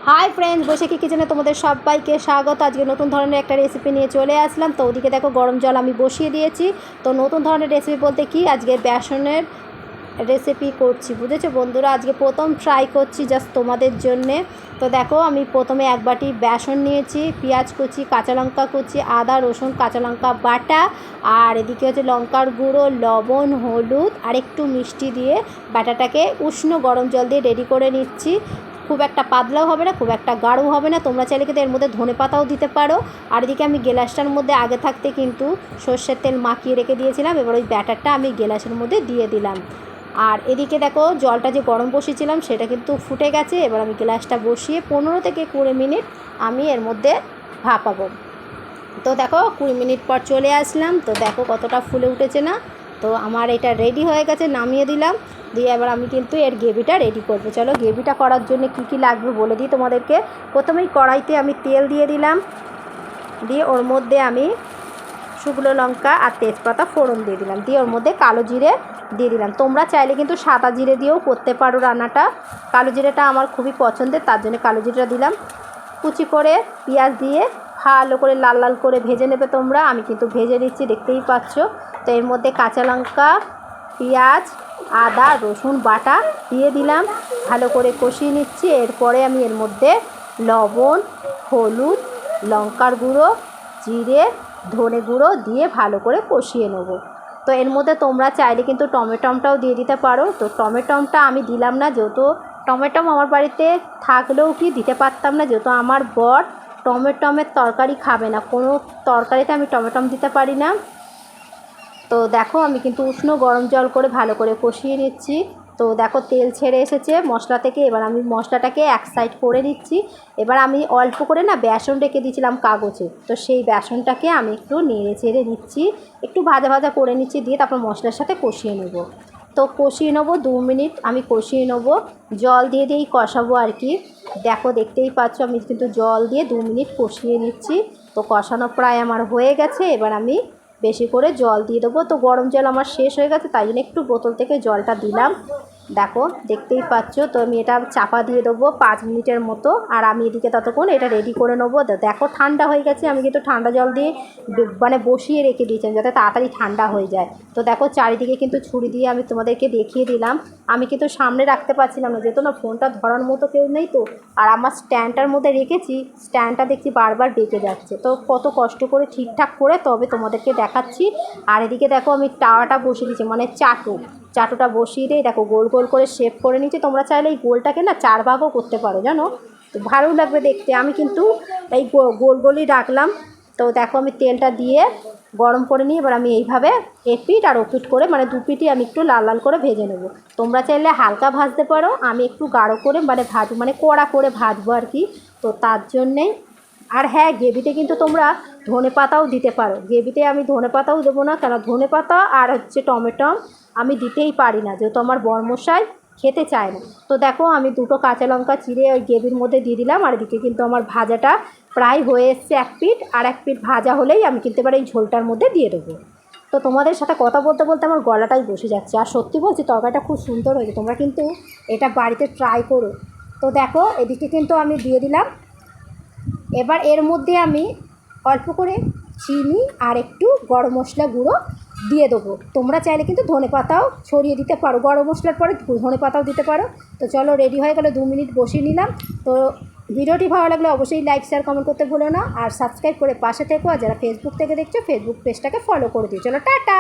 Hi friends, বৈশাখী কিচেনে তোমাদের সবাইকে স্বাগত। আজকে নতুন ধরনের একটা রেসিপি নিয়ে চলে আসলাম। তো ওদিকে দেখো গরম জল আমি বসিয়ে দিয়েছি। তো নতুন ধরনের রেসিপি বলতে কি, আজকে বেসনের রেসিপি করছি, বুঝেছো বন্ধুরা। আজকে প্রথম ট্রাই করছি জাস্ট তোমাদের জন্যে। তো দেখো আমি প্রথমে এক বাটি বেসন নিয়েছি, পেঁয়াজ কুচি, কাঁচা লঙ্কা কুচি, আদা রসুন কাঁচা লঙ্কা বাটা, আর এদিকে হচ্ছে লঙ্কার গুঁড়ো, লবণ, হলুদ আর একটু মিষ্টি দিয়ে বাটাটাকে উষ্ণ গরম জল দিয়ে রেডি করে নিচ্ছি। খুব একটা পাতলাও হবে না, খুব একটা গাঢ়ও হবে না। তোমরা চাইলে কিন্তু এর মধ্যে ধনে পাতাও দিতে পারো। আর এদিকে আমি গ্লাসটার মধ্যে আগে থাকতে কিন্তু সর্ষের তেল মাখিয়ে রেখে দিয়েছিলাম। এবার ওই ব্যাটারটা আমি গ্লাসের মধ্যে দিয়ে দিলাম। আর এদিকে দেখো জলটা যে গরম বসিয়েছিলাম সেটা কিন্তু ফুটে গেছে। এবার আমি গ্লাসটা বসিয়ে 15 থেকে 20 মিনিট আমি এর মধ্যে ভাপাবো। তো দেখো 20 মিনিট পর চলে আসলাম। তো দেখো কতটা ফুলে উঠেছে না। তো আমার এটা রেডি হয়ে গেছে, নামিয়ে দিলাম। দিয়ে এবার আমি কিন্তু এর গ্রেভিটা রেডি করবো। চলো গ্রেভিটা করার জন্য কি কি লাগবে বলে দিই তোমাদেরকে। প্রথমেই কড়াইতে আমি তেল দিয়ে দিলাম, দিয়ে ওর মধ্যে আমি শুকনো লঙ্কা আর তেজপাতা ফোড়ন দিয়ে দিলাম, দিয়ে ওর মধ্যে কালো জিরে দিয়ে দিলাম। তোমরা চাইলে কিন্তু সাদা জিরে দিয়েও করতে পারো রান্নাটা। কালো জিরেটা আমার খুবই পছন্দের, তার জন্য কালো জিরেটা দিলাম। কুচি করে পেঁয়াজ দিয়ে ভালো করে লাল লাল করে ভেজে নেবে তোমরা। আমি কিন্তু ভেজে নিচ্ছি, দেখতেই পাচ্ছ। তো এর মধ্যে কাঁচা লঙ্কা, পেঁয়াজ, আদা রসুন বাটা দিয়ে দিলাম, ভালো করে কষিয়ে নিচ্ছি। এরপরে আমি এর মধ্যে লবণ, হলুদ, লঙ্কার গুঁড়ো, জিরে, ধনে গুঁড়ো দিয়ে ভালো করে কষিয়ে নেব। তো এর মধ্যে তোমরা চাইলে কিন্তু টমেটোটাও দিয়ে দিতে পারো। তো টমেটোটা আমি দিলাম না, যেহেতু টমেটো আমার বাড়িতে থাকলেও কি দিতে পারতাম না, যেহেতু আমার বর টমেটোমের তরকারি খাবে না, কোনো তরকারিতে আমি টমেটো দিতে পারি না। তো দেখো আমি কিন্তু উষ্ণ গরম জল করে ভালো করে কষিয়ে নিচ্ছি। তো দেখো তেল ছেড়ে এসেছে মশলা থেকে। এবার আমি মশলাটাকে এক সাইড করে নিচ্ছি। এবার আমি অল্প করে না বেসন রেখে দিয়েছিলাম কাগজে, তো সেই বেসনটাকে আমি একটু নেড়ে চেড়ে নিচ্ছি, একটু ভাজা ভাজা করে নিচ্ছি, দিয়ে তারপর মশলার সাথে কষিয়ে নেব। তো কষিয়ে নেবো 2 মিনিট, আমি কষিয়ে নেবো, জল দিয়ে দিয়েই কষাবো আর কি। দেখো দেখতেই পাচ্ছ আমি কিন্তু জল দিয়ে 2 মিনিট কষিয়ে নিচ্ছি। তো কষানো প্রায় আমার হয়ে গেছে। এবার আমি বেশি করে জল দিয়ে দেবো। তো গরম জল আমার শেষ হয়ে গেছে, তাই জন্য একটু বোতল থেকে জলটা দিলাম। দেখো দেখতেই পাচ্ছ। তো আমি এটা চাপা দিয়ে দেবো 5 মিনিটের মতো। আর আমি এদিকে ততক্ষণ এটা রেডি করে নেবো। দেখো ঠান্ডা হয়ে গেছে, আমি কিন্তু ঠান্ডা জল দিয়ে মানে বসিয়ে রেখে দিয়েছিলাম যাতে তাড়াতাড়ি ঠান্ডা হয়ে যায়। তো দেখো চারিদিকে কিন্তু ছুরি দিয়ে আমি তোমাদেরকে দেখিয়ে দিলাম। আমি কিন্তু সামনে রাখতে পারছিলাম না, যেহেতু না ফোনটা ধরার মতো কেউ নেই। তো আর আমার স্ট্যান্ডটার মধ্যে রেখেছি, স্ট্যান্ডটা দেখছি বারবার বেঁকে যাচ্ছে। তো কত কষ্ট করে ঠিকঠাক করে তবে তোমাদেরকে দেখাচ্ছি। আর এদিকে দেখো আমি তাওয়াটা বসিয়ে দিয়েছি, মানে চাটুটা বসিয়ে দিয়ে দেখো গোল গোল করে শেপ করে নিচ্ছি। তোমরা চাইলে এই গোলটাকে না 4 ভাগও করতে পারো, জানো তো ভালো লাগবে দেখতে। আমি কিন্তু এই গোল গোলই রাখলাম। তো দেখো আমি তেলটা দিয়ে গরম করে নিই। এবার আমি এইভাবে এপিট আর ওপিট করে, মানে 2 পিঠই আমি একটু লাল লাল করে ভেজে নেব। তোমরা চাইলে হালকা ভাজতে পারো, আমি একটু গাঢ় করে মানে ভাজবো, মানে কড়া করে ভাজবো আর কি। তো তার জন্যেই। আর হ্যাঁ, গ্রেভিতে কিন্তু তোমরা ধনে পাতাও দিতে পারো। গ্রেভিতে আমি ধনে পাতাও দেবো না, কেন ধনে পাতা আর হচ্ছে টমেটো আমি দিতেই পারি না, যেহেতু আমার বরমশাই খেতে চায় না। তো দেখো আমি 2টো কাঁচা লঙ্কা চিড়ে ওই গ্রেভির মধ্যে দিয়ে দিলাম। আর এদিকে কিন্তু আমার ভাজাটা প্রায় হয়ে এসছে, এক পিঠ। আর এক পিঠ ভাজা হলেই আমি কিন্তু এবার এই ঝোলটার মধ্যে দিয়ে দেবো। তো তোমাদের সাথে কথা বলতে বলতে আমার গলাটাই বসে যাচ্ছে। আর সত্যি বলছি, তরকারিটা খুব সুন্দর হয়েছে, তোমরা কিন্তু এটা বাড়িতে ট্রাই করো। তো দেখো এদিকে কিন্তু আমি দিয়ে দিলাম। এবার এর মধ্যে আমি অল্প করে চিনি আর একটু গরম মশলা গুঁড়ো দিয়ে দেবো। তোমরা চাইলে কিন্তু ধনে পাতাও ছড়িয়ে দিতে পারো, গরম মশলার পরে ধনে পাতাও দিতে পারো। তো চলো রেডি হয়ে গেলে 2 মিনিট বসিয়ে নিলাম। তো ভিডিওটি ভালো লাগলে অবশ্যই লাইক শেয়ার কমেন্ট করতে ভুলো না, আর সাবস্ক্রাইব করে পাশে থেকো। আর যারা ফেসবুক থেকে দেখছো, ফেসবুক পেজটাকে ফলো করে দিও। চলো টাটা।